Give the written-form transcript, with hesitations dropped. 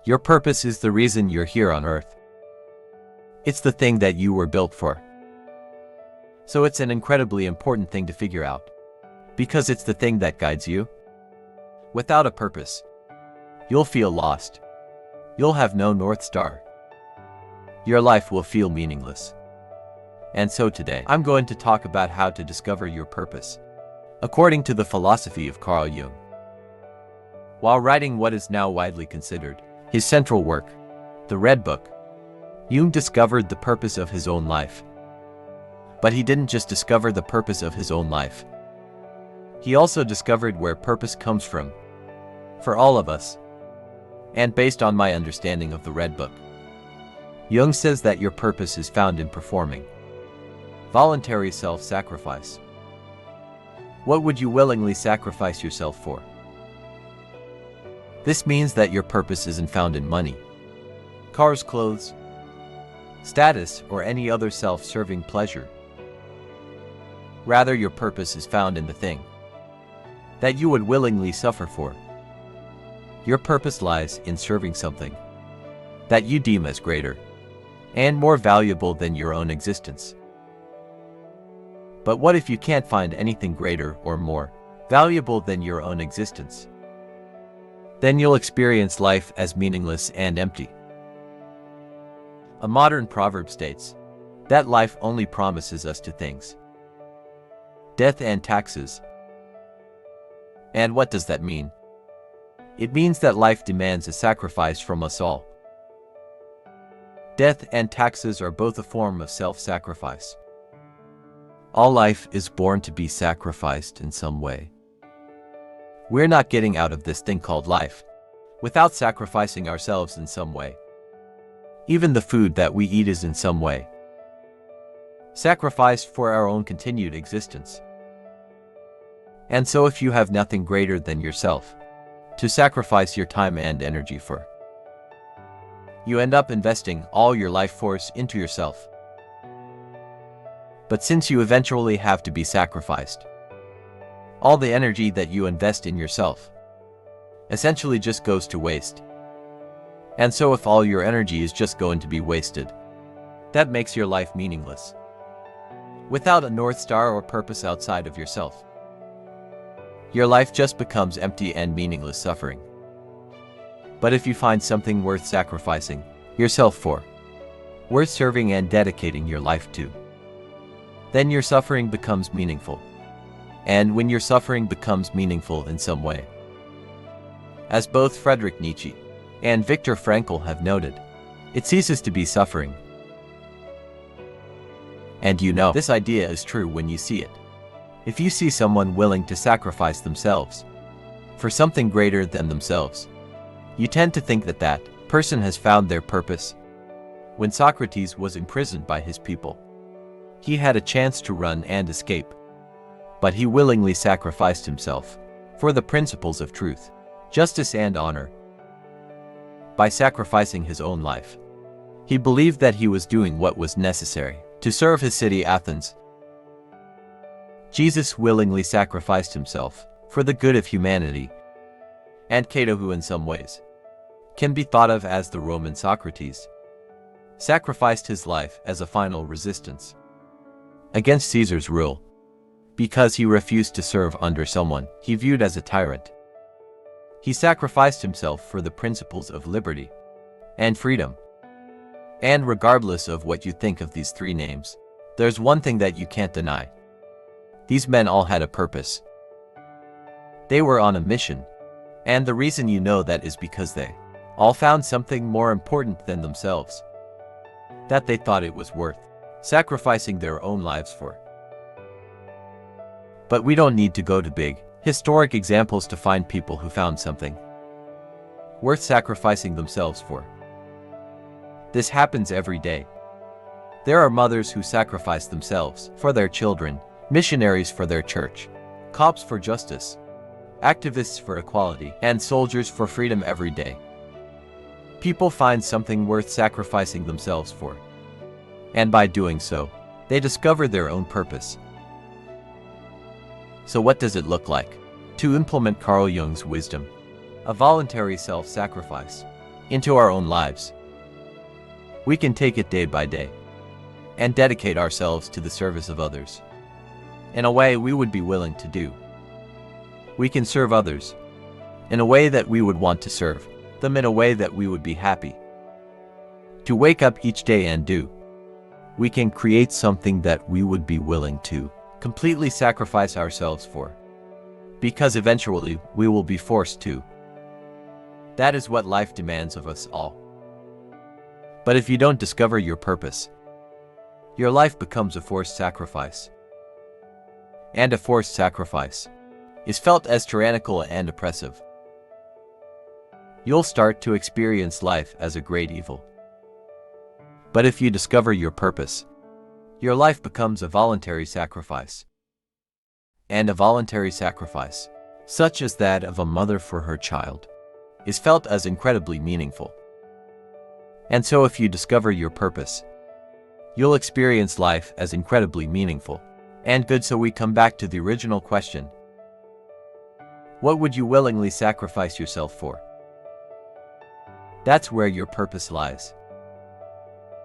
Your purpose is the reason you're here on Earth. It's the thing that you were built for. So it's an incredibly important thing to figure out, because it's the thing that guides you. Without a purpose, you'll feel lost. You'll have no North Star. Your life will feel meaningless. And so today, I'm going to talk about how to discover your purpose, according to the philosophy of Carl Jung. While writing what is now widely considered his central work, The Red Book, Jung discovered the purpose of his own life. But he didn't just discover the purpose of his own life. He also discovered where purpose comes from, for all of us. And based on my understanding of the Red Book, Jung says that your purpose is found in performing voluntary self-sacrifice. What would you willingly sacrifice yourself for? This means that your purpose isn't found in money, cars, clothes, status, or any other self-serving pleasure. Rather, your purpose is found in the thing that you would willingly suffer for. Your purpose lies in serving something that you deem as greater and more valuable than your own existence. But what if you can't find anything greater or more valuable than your own existence? Then you'll experience life as meaningless and empty. A modern proverb states that life only promises us two things: death and taxes. And what does that mean? It means that life demands a sacrifice from us all. Death and taxes are both a form of self-sacrifice. All life is born to be sacrificed in some way. We're not getting out of this thing called life without sacrificing ourselves in some way. Even the food that we eat is in some way sacrificed for our own continued existence. And so if you have nothing greater than yourself to sacrifice your time and energy for, you end up investing all your life force into yourself. But since you eventually have to be sacrificed, all the energy that you invest in yourself essentially just goes to waste. And so if all your energy is just going to be wasted, that makes your life meaningless. Without a North Star or purpose outside of yourself, your life just becomes empty and meaningless suffering. But if you find something worth sacrificing yourself for, worth serving and dedicating your life to, then your suffering becomes meaningful. And when your suffering becomes meaningful in some way, as both Friedrich Nietzsche and Viktor Frankl have noted, it ceases to be suffering. And you know, this idea is true when you see it. If you see someone willing to sacrifice themselves for something greater than themselves, you tend to think that that person has found their purpose. When Socrates was imprisoned by his people, he had a chance to run and escape, but he willingly sacrificed himself for the principles of truth, justice, and honor. By sacrificing his own life, he believed that he was doing what was necessary to serve his city, Athens. Jesus willingly sacrificed himself for the good of humanity, and Cato, who in some ways can be thought of as the Roman Socrates, sacrificed his life as a final resistance against Caesar's rule, because he refused to serve under someone he viewed as a tyrant. He sacrificed himself for the principles of liberty and freedom. And regardless of what you think of these three names, there's one thing that you can't deny. These men all had a purpose. They were on a mission, and the reason you know that is because they all found something more important than themselves that they thought it was worth sacrificing their own lives for. But we don't need to go to big, historic examples to find people who found something worth sacrificing themselves for. This happens every day. There are mothers who sacrifice themselves for their children, missionaries for their church, cops for justice, activists for equality, and soldiers for freedom every day. People find something worth sacrificing themselves for, and by doing so, they discover their own purpose. So what does it look like to implement Carl Jung's wisdom? A voluntary self-sacrifice. into our own lives. We can take it day by day and dedicate ourselves to the service of others in a way we would be willing to do. We can serve others in a way that we would want to serve them, in a way that we would be happy to wake up each day and do. We can create something that we would be willing to completely sacrifice ourselves for, because eventually we will be forced to. That is what life demands of us all. But if you don't discover your purpose, your life becomes a forced sacrifice. And a forced sacrifice is felt as tyrannical and oppressive. You'll start to experience life as a great evil. But if you discover your purpose, your life becomes a voluntary sacrifice. And a voluntary sacrifice, such as that of a mother for her child, is felt as incredibly meaningful. And so if you discover your purpose, you'll experience life as incredibly meaningful and good. So we come back to the original question. What would you willingly sacrifice yourself for? That's where your purpose lies.